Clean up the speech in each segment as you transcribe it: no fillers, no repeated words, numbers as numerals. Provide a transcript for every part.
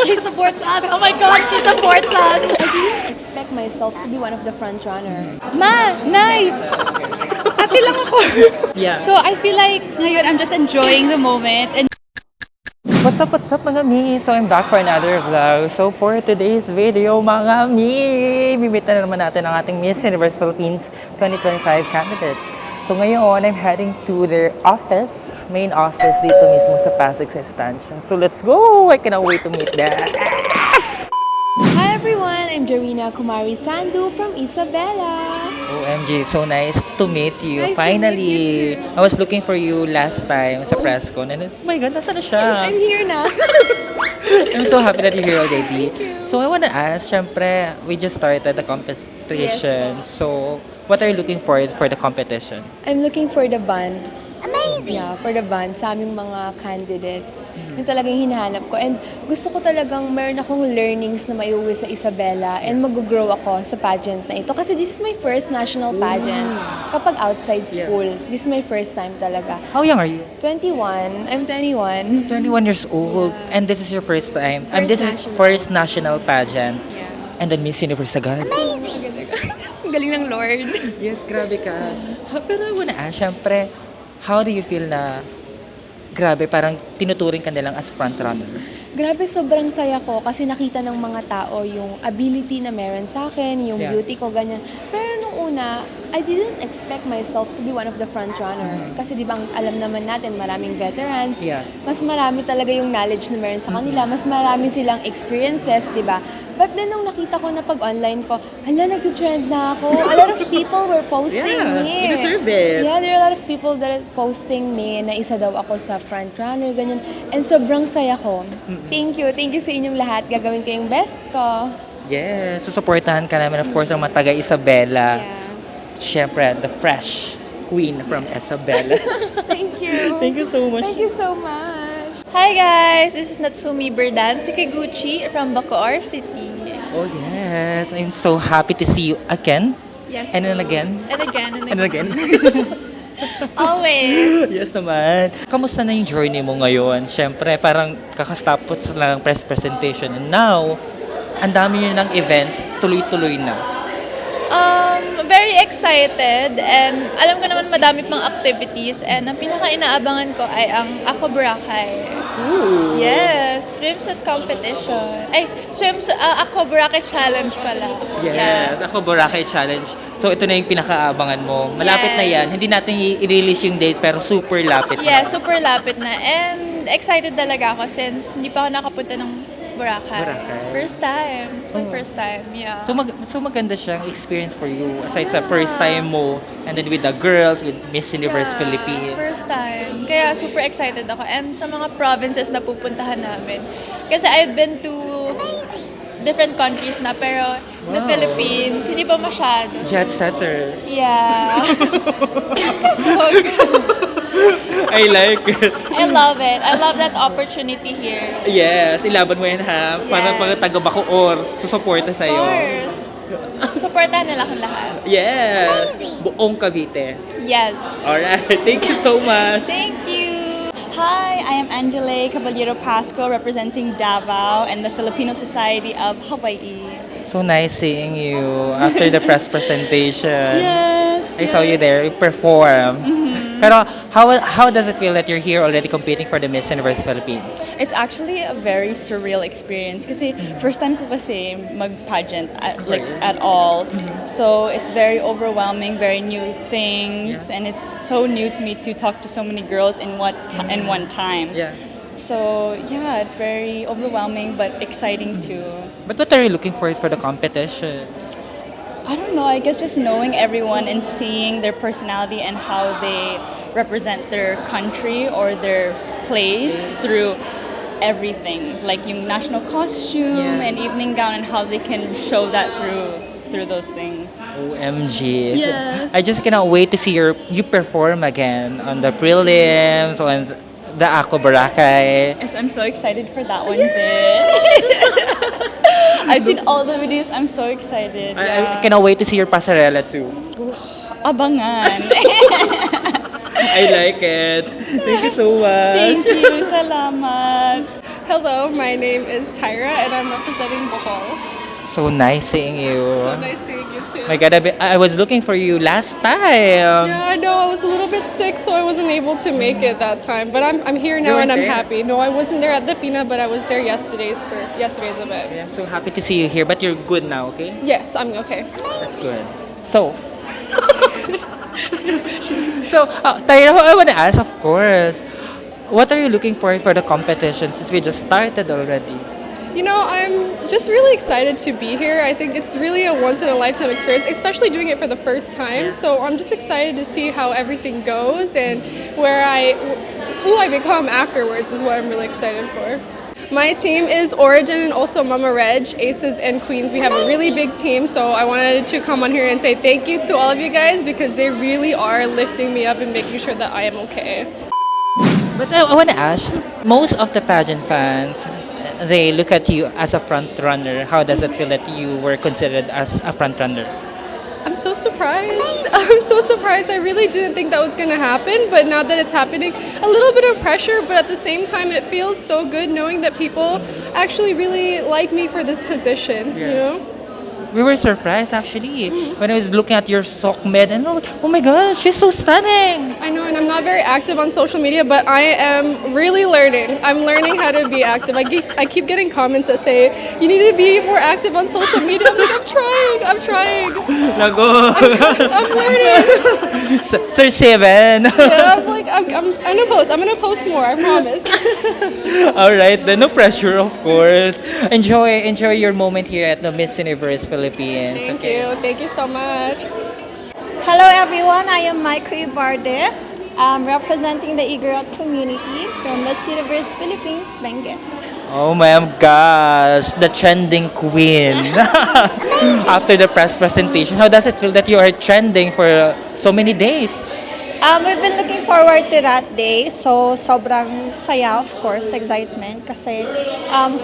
She supports us. Oh my God, she supports us. I didn't expect myself to be one of the front runner. Ma, nice. Ate lang ako. Yeah. So I feel like ngayon I'm just enjoying the moment and What's up mga mi? So I'm back for another vlog. So for today's video mga mi, bibit na naman natin ang ating Miss Universe Philippines 2025 candidates. So ngayon, I'm heading to their office, main office dito mismo sa Pasig sa Estancia. So let's go! I cannot wait to meet them. Hi everyone, I'm Jarina Kumari Sandu from Isabela. OMG, so nice to meet you. Nice to Finally, meet you too. I was looking for you last time sa press con. And oh my God, nasa na siya? I'm here na. I'm so happy that you're here already. So I want to ask, syempre, we just started the competition. Yes, So what are you looking for the competition? I'm looking for the band. Amazing! Yeah, for the band, sa aming mga candidates. Yung talagang hinahanap ko. And gusto ko talagang meron akong learnings na maiuwi sa Isabela and mag-grow ako sa pageant na ito. Kasi this is my first national pageant. Kapag outside school, this is my first time talaga. How young are you? 21. I'm 21. 21 years old. And this is your first time. And this is national. first national pageant. Yeah. And then Miss Universe agad. Ang galing ng Lord. Yes, grabe ka. Pero I wanna ask, syempre, how do you feel na grabe, parang tinuturing ka nilang as frontrunner? Grabe, sobrang saya ko kasi nakita ng mga tao yung ability na meron sa akin, yung Yeah. beauty ko, ganyan. Pero nung una, I didn't expect myself to be one of the front runner. Kasi di ba, alam naman natin, maraming veterans. Yeah. Mas marami talaga yung knowledge na meron sa kanila. Mas marami silang experiences, di ba? But then nung nakita ko na pag online ko, hala, nag-trend na ako. A lot of people were posting Yeah, me. you deserve it. Yeah, there are a lot of people that are posting me na isa daw ako sa front runner, ganyan. And sobrang saya ko. Thank you sa inyong lahat. Gagawin ko yung best ko. Yes, so supportahan ka namin, of course, ang mga taga Isabela. Yeah. Syempre, the fresh queen from Isabela. Thank you. Thank you so much. Thank you so much. Hi guys, this is Natsumi Berdan Sekiguchi from Bacoor City. Oh yes, I'm so happy to see you again. Yes. And then again. And again and And again. again. Always. Yes naman. Kamusta na yung journey mo ngayon? Siyempre, parang kakastapos lang ng press presentation. And now, ang dami nyo ng events, tuloy-tuloy na. Very excited and alam ko naman madami pang activities and ang pinaka-inaabangan ko ay ang Ako Boracay. Ooh. Yes, swimsuit competition. Ay, Ako Boracay challenge pala. Yes, ako Boracay Challenge. So ito na yung pinakaabangan mo. Malapit na yan. Yes. Hindi natin i-release yung date pero super lapit na. Yeah, super lapit na. And excited talaga ako since hindi pa ako nakapunta ng Boracay. Boracay. First time. It's my first time, yeah. So maganda siyang experience for you aside sa first time mo and then with the girls, with Miss Universe Yeah, Philippines. first time. Kaya super excited ako. And sa mga provinces na pupuntahan namin. Kasi I've been to different countries na pero the Wow. Philippines, hindi pa masyado. Jet setter. Yeah. I like it. I love it. I love that opportunity here. Yes, ilaban mo yan ha. Para Yes. pag taga Bacoor, susuporta Of sa'yo. course. Supportahan nila akong lahat. Yes. Buong Cavite. Yes. Alright, thank you so much. Thank you. Hi, I am Angele Caballero Pasco representing Davao and the Filipino Society of Hawaii. So nice seeing you after the press presentation. Yes. I saw you there, you perform. Pero how does it feel that you're here already competing for the Miss Universe Philippines? It's actually a very surreal experience kasi first time ko kasi mag-pageant at all. So it's very overwhelming, very new things, and it's so new to me to talk to so many girls in one time. Yeah. So yeah, it's very overwhelming but exciting too. But what are you looking for the competition? I don't know, I guess just knowing everyone and seeing their personality and how they represent their country or their place through everything. Like yung national costume Yeah. and evening gown and how they can show that through those things. OMG. So, Yes. I just cannot wait to see you perform again on the prelims, on the Ako Boracay. Yes, I'm so excited for that one bit. I've seen all the videos, I'm so excited. I cannot wait to see your pasarela too. Abangan. I like it. Thank you so much. Thank you, salamat. Hello, my name is Tyra and I'm representing Bohol. So nice seeing you. So nice seeing you too. My God, I was looking for you last time. Yeah, no, I was a little bit sick, so I wasn't able to make it that time. But I'm here now You and I'm weren't there? happy. No, I wasn't there at the Pina, but I was there yesterday's event. I'm so happy to see you here, but you're good now, okay? Yes, I'm okay. That's good. So, Tyra, I want to ask, of course, what are you looking for the competition since we just started already? You know, I'm just really excited to be here. I think it's really a once in a lifetime experience, especially doing it for the first time. So I'm just excited to see how everything goes and who I become afterwards is what I'm really excited for. My team is Origin and also Mama Reg, Aces and Queens. We have a really big team, so I wanted to come on here and say thank you to all of you guys because they really are lifting me up and making sure that I am okay. But I want to ask, most of the pageant fans, they look at you as a front runner. How does it feel that you were considered as a front runner? I'm so surprised. I'm so surprised. I really didn't think that was going to happen, but now that it's happening, a little bit of pressure, but at the same time, it feels so good knowing that people actually really like me for this position, you know? We were surprised actually when I was looking at your sock med and oh my God, she's so stunning. I know, and I'm not very active on social media, but I am really learning. I'm learning how to be active. I keep getting comments that say, you need to be more active on social media. I'm like, I'm trying. Lago. I'm learning. Sir Seven. Yeah, I'm like, I'm gonna post more, I promise. All right, then no pressure, of course. Enjoy your moment here at the Miss Universe Philippines. Thank you so much. Hello everyone, I am Maiko Ibarde, representing the Igorot community from Miss Universe Philippines, Benguet. Oh my gosh, the trending queen. After the press presentation, how does it feel that you are trending for so many days? We've been looking forward to that day, so sobrang saya, of course, excitement, kasi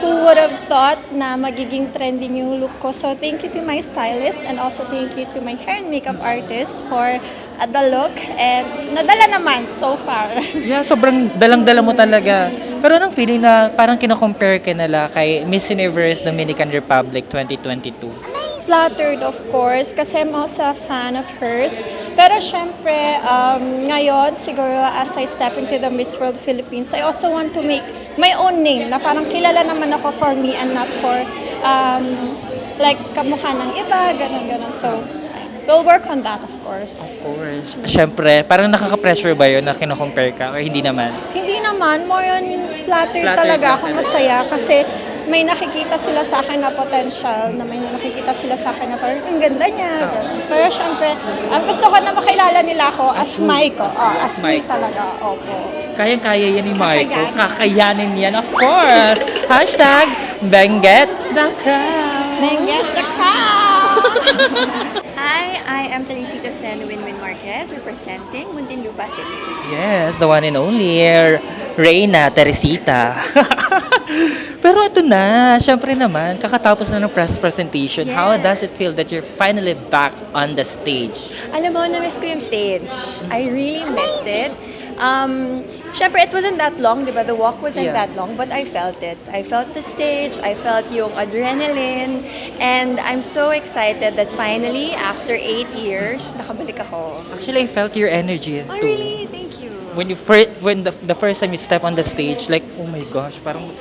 who would have thought na magiging trending yung look ko. So thank you to my stylist and also thank you to my hair and makeup artist for the look, and nadala naman so far. Yeah, sobrang dalang-dala mo talaga. Pero anong feeling na parang kina-compare ka nila kay Miss Universe Dominican Republic 2022? Flattered, of course, kasi I'm also a fan of hers. Pero syempre, ngayon, siguro as I step into the Miss World Philippines, I also want to make my own name, na parang kilala naman ako for me and not for like kamukha ng iba, ganun-ganun. So, we'll work on that, of course. Of course. Siyempre, parang nakaka-pressure ba yun na kina-compare ka or hindi naman? Hindi naman, more on flattered Flattered talaga ka. ako, masaya kasi may nakikita sila sa akin na potential, na may nakikita sila sa akin na parang ang ganda niya. Ganun. Pero syempre, gusto ko na makilala nila ako as Maiko. As me Maiko. talaga, opo. Kayang-kaya yan ni Marco. Kakayanin. Kakayanin yan, of course. Hashtag Benguet the Crown. Then get the crowd! Hi, I am Teresita Sen Winwin Marquez, representing Muntinlupa City. Yes, the one and only Reyna Teresita. Pero ito na, syempre naman, kakatapos na ng press presentation. How Yes. does it feel that you're finally back on the stage? Alam mo, na-miss ko yung stage. I really missed it. Syempre, it wasn't that long, di ba? The walk wasn't Yeah. that long, but I felt it. I felt the stage, I felt yung adrenaline, and I'm so excited that finally, after 8 years, nakabalik ako. Actually, I felt your energy Oh, too. really? Thank you. When the first time you step on the stage, like, oh my gosh, parang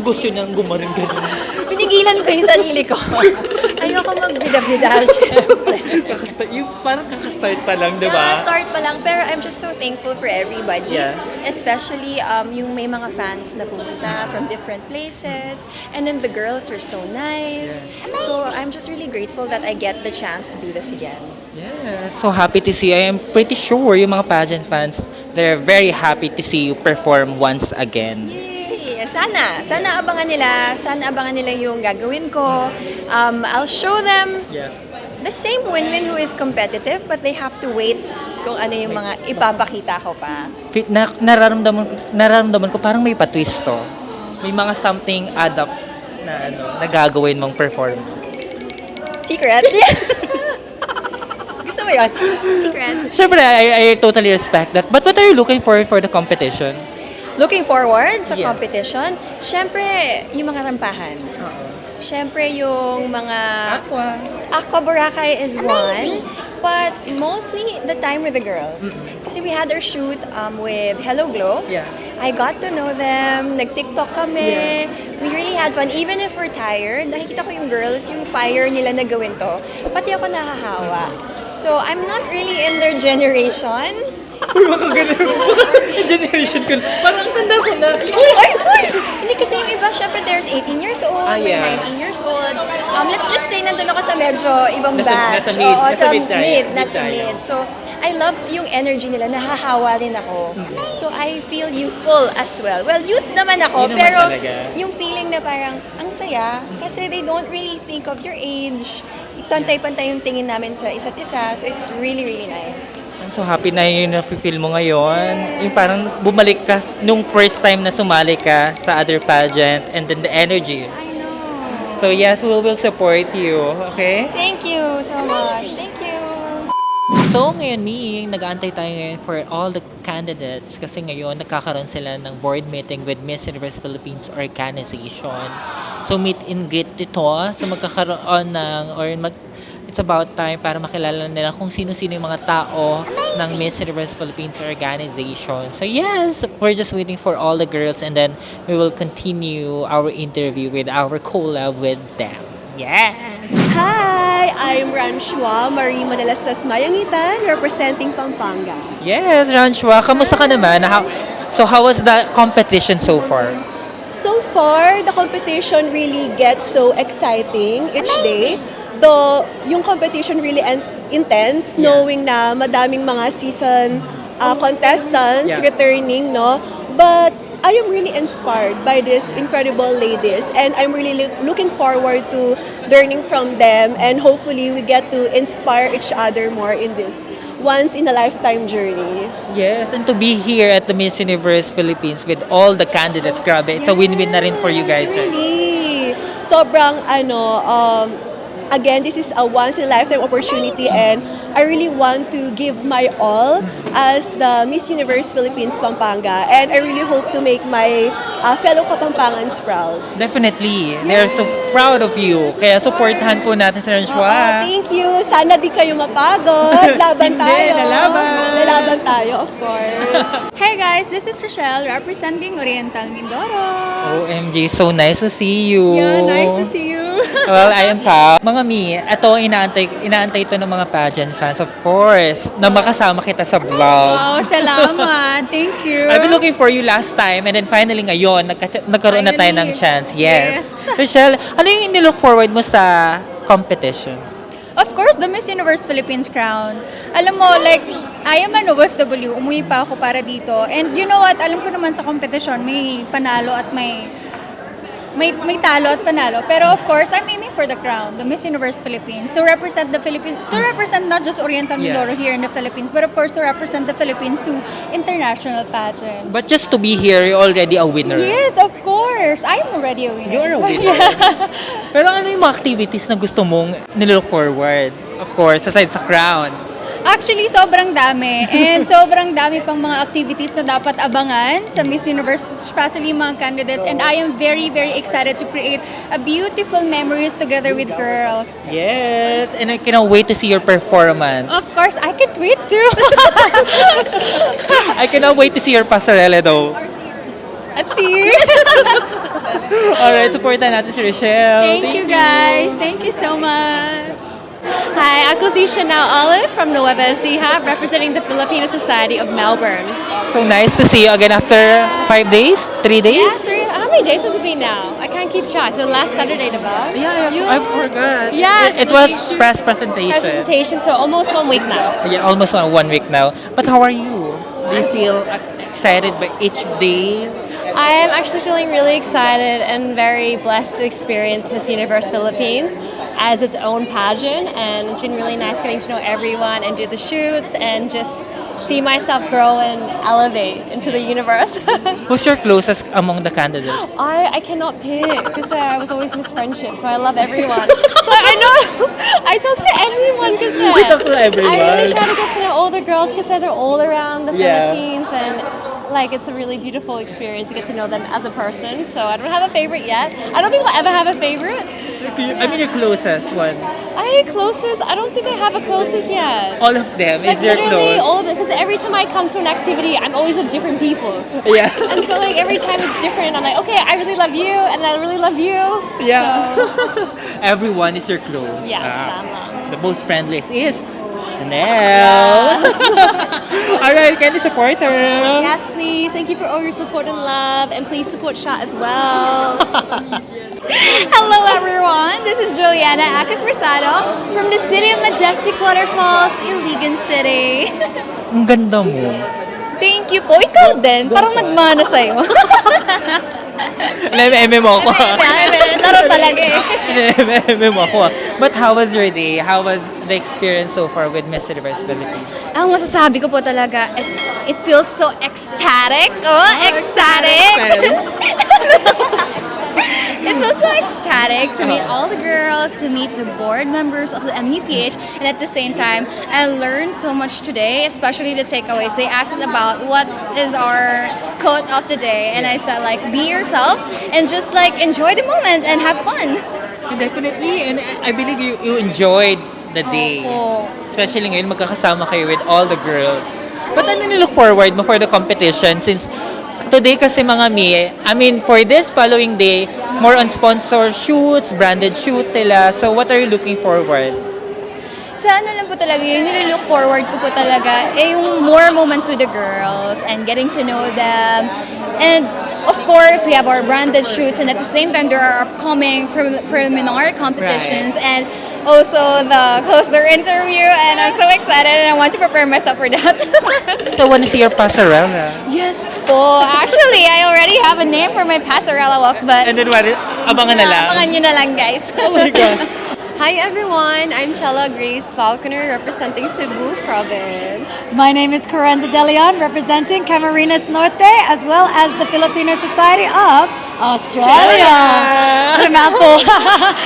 gusto niyang gumaling ganun. Pinigilan ko yung sarili ko. Ayoko magbida-bida, syempre. Parang kakastart pa lang, di ba? Start pa lang, pero I'm just so thankful for everybody. Yeah. Especially yung may mga fans na pumunta from different places. And then the girls are so nice. So I'm just really grateful that I get the chance to do this again. Yeah, so happy to see. I am pretty sure yung mga pageant fans, they're very happy to see you perform once again. Yay! Sana abangan nila. Sana abangan nila yung gagawin ko. I'll show them Yeah. the same Winwin who is competitive, but they have to wait kung ano yung mga ipapakita ko pa. Nararamdaman ko parang may pa-twist to. May mga something add up na nagagawin mong perform. Secret? Gusto mo yun? Secret? Siyempre, I totally respect that. But what are you looking for the competition? looking forward sa Yeah. competition, syempre, yung mga rampahan. Syempre, yung mga... Aqua Boracay is one. But mostly the time with the girls. Kasi we had our shoot with Hello Glow. Yeah. I got to know them. Nag-TikTok kami. We really had fun. Even if we're tired, nakikita ko yung girls, yung fire nila na gawin to. Pati ako nahahawa. So, I'm not really in their generation. Generation ko. Parang tanda ko na. Uy! Hindi kasi yung iba, syempre there's 18 years old, yeah. may 19 years old. Let's just say nandun ako sa medyo ibang Nasa batch. mid, Oo, nasa sa mid tayo, mid, mid nasa tayo. mid. So, I love yung energy nila, nahahawa rin ako. So, I feel youthful as well. Well, youth naman ako, Yun naman pero talaga. yung feeling na parang, ang saya, kasi they don't really think of your age. Pantay-pantay yung tingin namin sa isa't isa. So, it's really, really nice. I'm so happy na yun na feel mo ngayon. Yung parang bumalik ka nung first time na sumali ka sa other pageant and then the energy. I know. So yes, we will support you. Okay? Thank you so much. Thank you. So ngayon, nag-aantay tayo ngayon for all the candidates kasi ngayon nagkakaroon sila ng board meeting with Miss Universe Philippines Organization. So meet and greet ito. So magkakaroon it's about time para makilala nila kung sino-sino yung mga tao ng Miss Universe Philippines Organization. So yes, we're just waiting for all the girls and then we will continue our interview with our collab with them. Yes! Hi, I'm Ranshua Marie Manalastas Mayangitan, representing Pampanga. Yes, Ranshua, kamusta ka naman? How was the competition so far? So far, the competition really gets so exciting each day. Though, yung competition really intense, knowing na madaming mga season contestants Yeah. returning, no? But I am really inspired by these incredible ladies, and I'm really looking forward to learning from them, and hopefully we get to inspire each other more in this once-in-a-lifetime journey. Yes, and to be here at the Miss Universe Philippines with all the candidates, grabe, it's a win-win na rin for you guys. Yes, right? really. Sobrang again, this is a once-in-a-lifetime opportunity, and I really want to give my all as the Miss Universe Philippines Pampanga, and I really hope to make my fellow Kapampangans proud. Definitely. They're so proud of you. Kaya supportahan po natin si Ranshua. Thank you. Sana di kayo mapagod. Laban Hindi, tayo. lalaban. Lalaban tayo, of course. Hey guys, this is Rochelle representing Oriental Mindoro. OMG, so nice to see you. Yeah, nice to see you. Well, I am Pao. Mga Mi, ito inaantay ito ng mga pageant fans, of course, na makasama kita sa vlog. Wow, salamat. Thank you. I've been looking for you last time and then finally ngayon, nagkaroon na tayo ng Finally. chance. Yes. Rochelle, ano yung inilook forward mo sa competition? Of course, the Miss Universe Philippines crown. Alam mo, like, I am an OFW. Umuwi pa ako para dito. And you know what? Alam ko naman sa competition, may panalo at may talo at panalo. Pero of course, I'm aiming for the crown, the Miss Universe Philippines. To represent the Philippines, to represent not just Oriental Mindoro here in the Philippines, but of course to represent the Philippines to international pageant. But just to be here, you're already a winner. Yes, of course. I'm already a winner. You're a winner. Pero ano yung mga activities na gusto mong nilook forward? Of course, aside sa crown. Actually, sobrang dami. And sobrang dami pang mga activities na dapat abangan sa Miss Universe, especially mga candidates. And I am very, very excited to create a beautiful memories together with girls. Yes, and I cannot wait to see your performance. Of course, I can't wait to. I cannot wait to see your pasarela though. Let's see. Alright, supportan natin si Rochelle. Thank you guys. Thank you so much. Hi, ako si Chanel Olive from Nueva Ecija, representing the Filipino Society of Melbourne. So nice to see you again after 5 days? 3 days? How many days has it been now? I can't keep track. So last Saturday, diba? Yeah, I forgot. Yes. It was press presentation. Presentation, so almost 1 week now. Yeah, almost 1 week now. But how are you? Do you feel excited by each day? I am actually feeling really excited and very blessed to experience Miss Universe Philippines as its own pageant, and it's been really nice getting to know everyone and do the shoots and just see myself grow and elevate into the universe. Who's your closest among the candidates? I cannot pick because I was always Miss Friendship, so I love everyone. So I know I talk to everyone because We talk to everyone. I really try to get to know older girls because they're all around the Yeah. Philippines, and like it's a really beautiful experience to get to know them as a person. So I don't have a favorite yet. I don't think we'll ever have a favorite. I mean, your closest one. I don't think I have a closest yet. All of them Like is your literally close. all of them, because every time I come to an activity, I'm always with different people. Yeah. And so like every time it's different. I'm like, okay, I really love you, and I really love you. Yeah. Everyone is your close. Yes, tama. The most friendliest is Chanel. All right, can you support her? Yes, please. Thank you for all your support and love, and please support Sha as well. Hello everyone, this is Juliana Akit Versado from the City of Majestic Waterfalls, Iligan City. Ang ganda mo. Thank you po. Ikaw din, parang nagmana sa'yo. Eme mo ako. Laro talaga eh. Eme mo ako. But how was your day? How was the experience so far with Miss Universe Philippines? Ang masasabi ko po talaga, it feels so ecstatic. Oh, ecstatic! It feels so ecstatic to meet all the girls, to meet the board members of the MEPH, and at the same time, I learned so much today, especially the takeaways. They asked us about what is our quote of the day, and I said like, be yourself and just like enjoy the moment and have fun. Definitely, and I believe you enjoyed the day. Opo. Especially ngayon, magkakasama kayo with all the girls. But ano nilook forward mo for the competition since today kasi mga for this following day, more on sponsor shoots, branded shoots sila. So what are you looking forward? Sa ano lang po talaga, yung nililook forward ko po talaga, yung more moments with the girls and getting to know them. And of course, we have our branded shoots, and at the same time, there are upcoming preliminary competitions and also the closer interview, and I'm so excited and I want to prepare myself for that. I want to see your passerella. Yes po. Actually, I already have a name for my passerella walk, but And then what? Abangan na lang. abangan nyo na lang, guys. Oh my gosh. Hi everyone, I'm Chella Grace Falconer representing Cebu Province. My name is Corinda De Leon, representing Camarines Norte, as well as the Filipino Society of Australia. What a mouthful.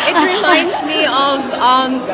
It reminds me of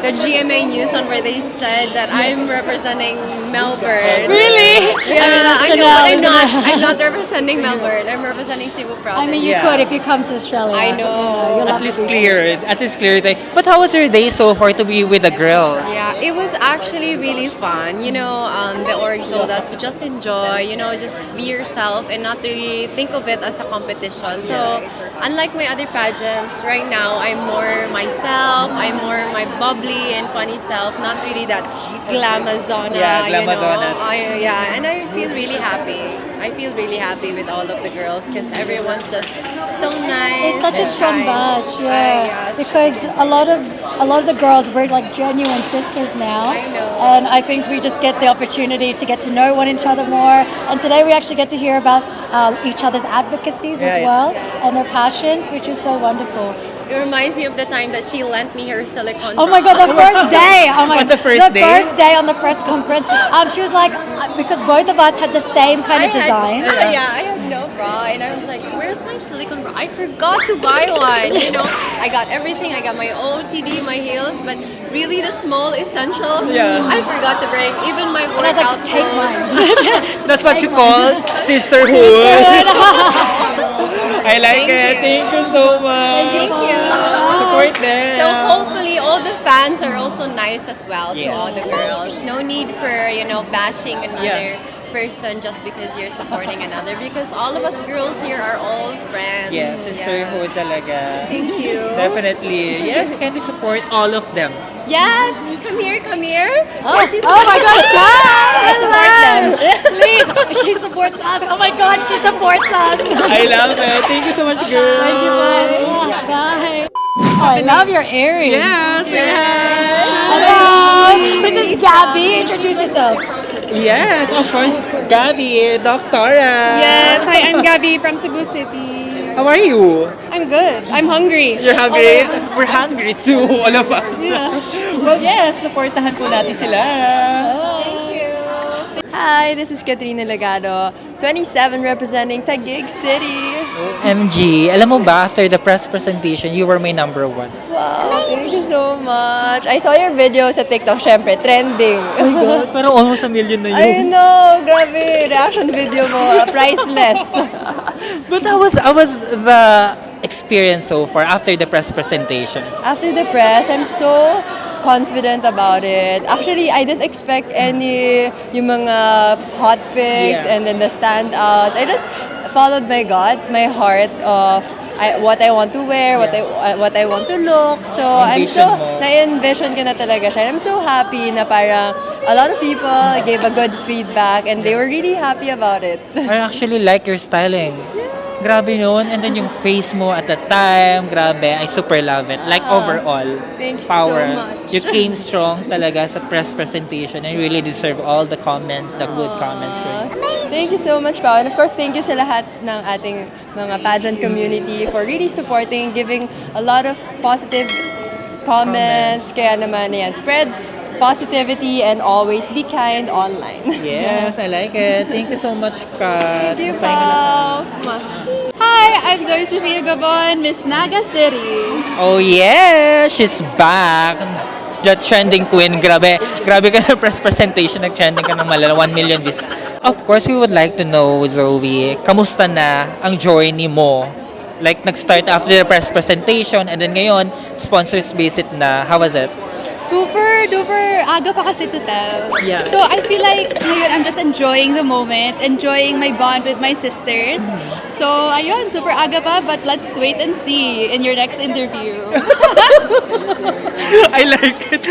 the GMA News on where they said that I'm representing Melbourne. Really? Yeah, I know, Chanel, but isn't it? I'm not representing Melbourne. I'm representing Cebu Province. I mean, you could if you come to Australia. I know. You'll At have least to be cleared. At least cleared. But how was your day so far to be with the girls? Yeah, it was actually really fun. You know, the org told us to just enjoy, just be yourself and not really think of it as a competition. So, unlike my other pageants, right now I'm more myself. I'm more my bubbly and funny self, not really that glamazona. Yeah, glamazona. Yeah, and I feel really happy. I feel really happy with all of the girls because everyone's just so nice. It's such a and strong kind. batch, yeah. Because a lot of the girls we're like genuine sisters now. I know. And I think we just get the opportunity to get to know each other more. And today we actually get to hear about each other's advocacies as well and their passions, which is so wonderful. It reminds me of the time that she lent me her silicone. Oh my God, the first day! Oh my On the first day? first day on the press conference, she was like, because both of us had the same kind of design. I had no bra, and I was like, "Where's my silicone bra? I forgot to buy one." I got everything. I got my OOTD, my heels, but really the small essentials, I forgot to bring. Even my And I was like, workout just take clothes. mine. That's what you call sisterhood. I like Thank it. you. Thank you so much. Thank you. Support them. So hopefully all the fans are also nice as well to Yeah. all the girls. No need for bashing another person just because you're supporting another, because all of us girls here are all friends. Yes, sisterhood talaga. Thank you. Definitely. Yes, can you support all of them? Yes, come here, come here. Oh my gosh, guys! Support them. Please, she supports us. Oh my God, she supports us. I love it. Thank you so much, girl. Thank you, bye. Bye. Oh, I love your earrings. Yes. Hello. This is Gabby. Introduce yourself. Yes, of course. Gabby, Doctora. Yes, hi, I'm Gabby from Cebu City. How are you? I'm good. I'm hungry. You're hungry? We're hungry too, all of us. Well, yes, supportahan po natin sila. Hi, this is Katrina Legado, 27, representing Taguig City. MG, alam mo ba, after the press presentation, you were my number 1. Wow, thank you so much. I saw your video sa TikTok, syempre, trending. Oh my God, parang almost a million na I yun. know, grabe, reaction video mo, priceless. But how was the experience so far after the press presentation? After the press, I'm so confident about it. Actually, I didn't expect any yung mga hot picks Yeah. and then the standouts. I just followed my gut, my heart of what I want to wear, what I want to look. So I'm so Envision mo. na-envision ko na talaga siya. I'm so happy na parang a lot of people gave a good feedback and they were really happy about it. I actually like your styling. Grabe yun. And then yung face mo at the time, grabe. I super love it. Like overall, Thank you power. so much. You came strong talaga sa press presentation and you really deserve all the comments, the good comments for you. Thank you so much, Pao. And of course, thank you sa lahat ng ating mga pageant community for really supporting, giving a lot of positive comments. Kaya naman, yan, spread positivity and always be kind online. Yes, I like it. Thank you so much, Kat. Thank you, Papahinga lang Pao. Hi, I'm Zoe Sofia Gabon, Miss Naga City. Oh yeah, she's back. The trending queen, grabe. Grabe ka na press presentation, nag-trending ka ng malala, 1 million views. Of course, we would like to know, Zoe, kamusta na ang journey mo? Like, nag-start after the press presentation and then ngayon, sponsors visit na. How was it? Super duper aga pa kasi to tell. Yeah. So I feel like ngayon I'm just enjoying the moment, enjoying my bond with my sisters. So ayun, super aga pa, but let's wait and see in your next interview. I like it.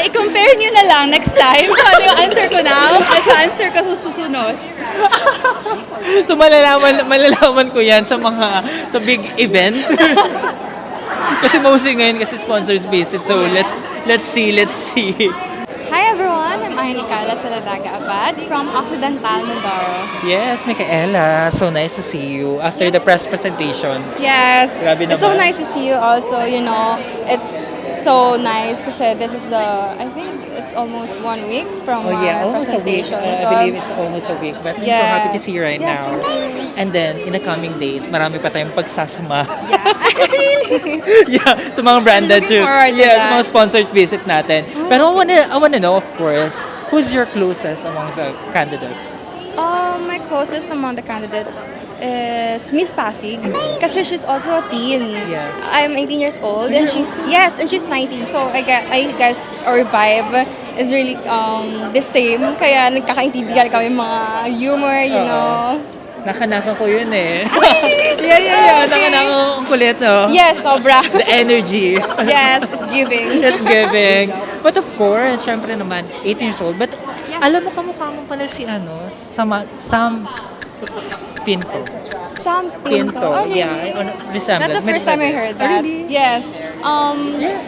I-compare niyo na lang next time kung ano yung answer ko now at sa answer ko sa susunod. So malalaman ko yan sa big event. Kasi mostly ngayon kasi sponsors visit. So let's see. Hi everyone, I'm Ayan Ikala Saladaga Abad from Occidental Mindoro. Yes, Micaela. So nice to see you after the press presentation. Yes, Grabe it's so naman. nice to see you also, you know, it's so nice kasi this is I think it's almost 1 week from our Almost a week. presentation. I believe it's almost a week. But I'm so happy to see you right Yes, now. thank you. And then, in the coming days, marami pa tayong pagsasama. Really? Yeah, sa mga branded looking shoot. forward to Yeah, sa that. mga sponsored visit natin. Pero I wanna know, of course, who's your closest among the candidates? My closest among the candidates is Miss Pasig kasi she's also a teen. Yes. I'm 18 years old and she's 19. So I guess our vibe is really the same. Kaya nagkakaintindihan kami mga humor, you know. Nakanaka ko yun eh. Yeah. Nakanaka ang kulit, no? Yes, sobra. The energy. Yes, it's giving. It's giving. But of course, syempre naman, 18 years old. But alam mo, kamukha mo pala si Sam Pinto. Sam Pinto. Oh, really? Yeah. Resemblance. That's the first time I heard that. Really? Yes.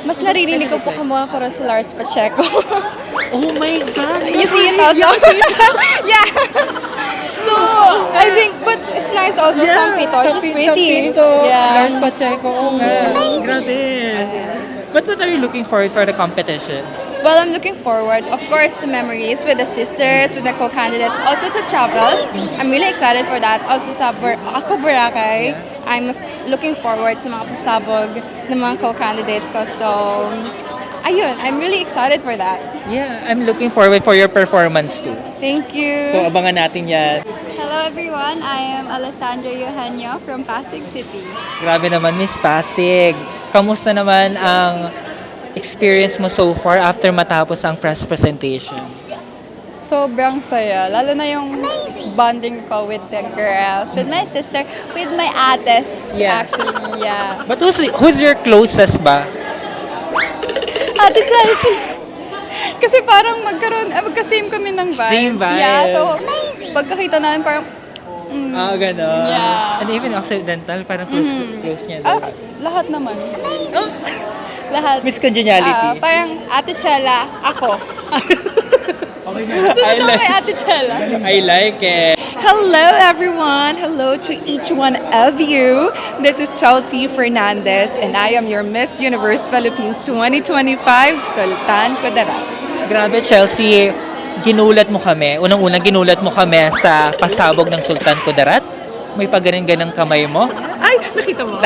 Mas naririnig ko po kamukha ko rin si Lars Pacheco. Oh my God. You see it also? Yeah. So, I think, but it's nice also, Sam Pinto. She's pretty. Lars Yeah. Pacheco. Oo nga. Grabe. But what are you looking forward for the competition? Well, I'm looking forward, of course, to memories with the sisters, with the co-candidates, also to travels. I'm really excited for that. Also sa Ako Boracay, I'm looking forward sa mga pasabog ng mga co-candidates ko. So, ayun, I'm really excited for that. Yeah, I'm looking forward for your performance too. Thank you. So, abangan natin yan. Hello everyone, I am Alessandra Eugenio from Pasig City. Grabe naman, Miss Pasig. Kamusta naman ang experience mo so far after matapos ang press presentation? Sobrang saya, lalo na yung bonding ko with the girls, with my sister, with my ates, Yeah. actually, yeah. But who's your closest ba? Ate Chelsea. Kasi parang magka-same kami ng vibes. Same vibes. Yeah, so pagkakita namin parang, Ganon. Yeah. And even Occidental, parang close niya. lahat naman. Lahat. Miss Congeniality. Parang Ate Chela, ako. I Sunod ako like- kay Ate Chela. I like it. Hello, everyone. Hello to each one of you. This is Chelsea Fernandez, and I am your Miss Universe Philippines 2025 Sultan Kudarat. Grabe, Chelsea. ginulat mo kami. Unang-unang ginulat mo kami sa pasabog ng Sultan Kudarat. May paganin-ganang kamay mo. Ay, nakita mo?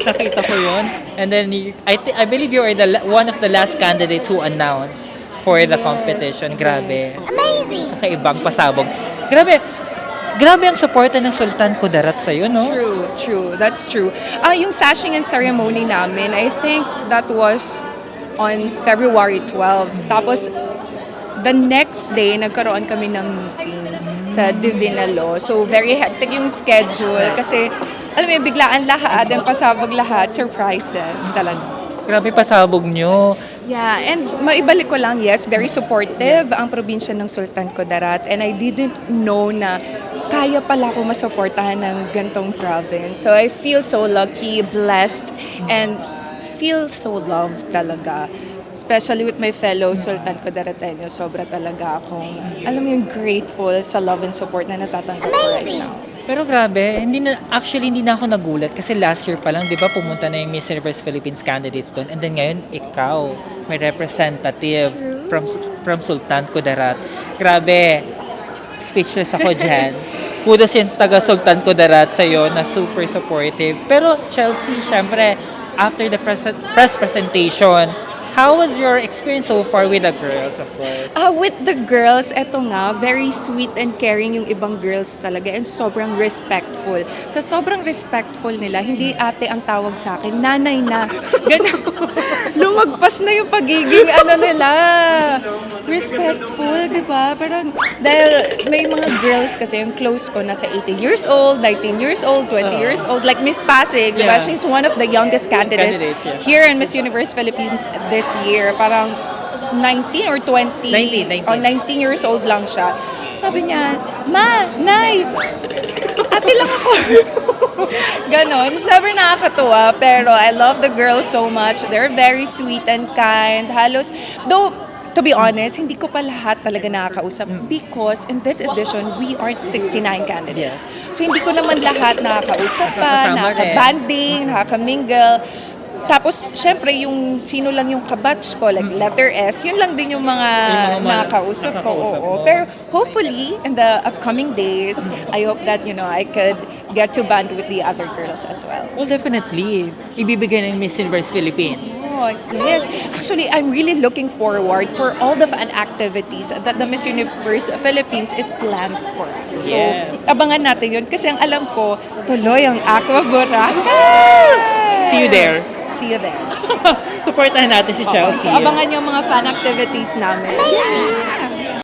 Nakita ko yun. And then, I believe you are one of the last candidates who announced for the competition. Grabe. Amazing! Kakaibang pasabog. Grabe ang suporta ng Sultan Kudarat sa'yo, no? True. That's true. Yung sashing and ceremony namin, I think that was on February 12. Tapos, the next day, nagkaroon kami ng meeting sa Divina Law. So, very hectic yung schedule kasi, alam mo, biglaan lahat, and pasabog lahat, surprises talaga. Grabe pasabog nyo. Yeah, and maibalik ko lang, yes, very supportive ang probinsya ng Sultan Kudarat, and I didn't know na kaya pala ako masuportahan ng gantong province. So I feel so lucky, blessed, and feel so loved talaga. Especially with my fellow Sultan Kudarateño, sobra talaga akong, alam mo yung grateful sa love and support na natatanggap ko right now. Pero grabe, hindi na ako nagulat kasi last year pa lang, di ba, pumunta na yung Miss Universe Philippines candidates doon. And then ngayon, ikaw, may representative from Sultan Kudarat. Grabe, speechless ako dyan. Kudos yung taga Sultan Kudarat sa'yo na super supportive. Pero Chelsea, syempre, after the press presentation, how was your experience so far with the girls, of course? With the girls, eto nga, very sweet and caring yung ibang girls talaga and sobrang respectful. Sa sobrang respectful nila, hindi ate ang tawag sa akin, nanay na. Ganun. Lumagpas na yung pagiging nila. Respectful, di ba? Pero dahil may mga girls kasi yung close ko nasa 18 years old, 19 years old, 20 years old. Like Miss Pasig, di ba? She's one of the youngest candidates here in Miss Universe Philippines this year. Parang 19 or 20. 19. 19 years old lang siya. Sabi niya, Ma, Nay, ate lang ako. Ganon. Sobrang nakakatuwa. Pero I love the girls so much. They're very sweet and kind. Halos, though, to be honest, hindi ko pa lahat talaga nakakausap because in this edition, we aren't 69 candidates. So, hindi ko naman lahat nakakausap pa, nakaka-banding, nakaka-mingle. Tapos, syempre, yung sino lang yung kabatch ko, like letter S, yun lang din yung mga nakakausap ko. Pero hopefully, in the upcoming days, I hope that, I could get to band with the other girls as well. Well, definitely. Ibibigay ng Miss Universe Philippines. Oh, yes. Actually, I'm really looking forward for all the fun activities that the Miss Universe Philippines is planned for us. So, abangan natin yun kasi ang alam ko, tuloy ang Aqua Boracay! See you there. See you there. Supportahan natin si Chelsea. So, abangan yung mga fun activities namin.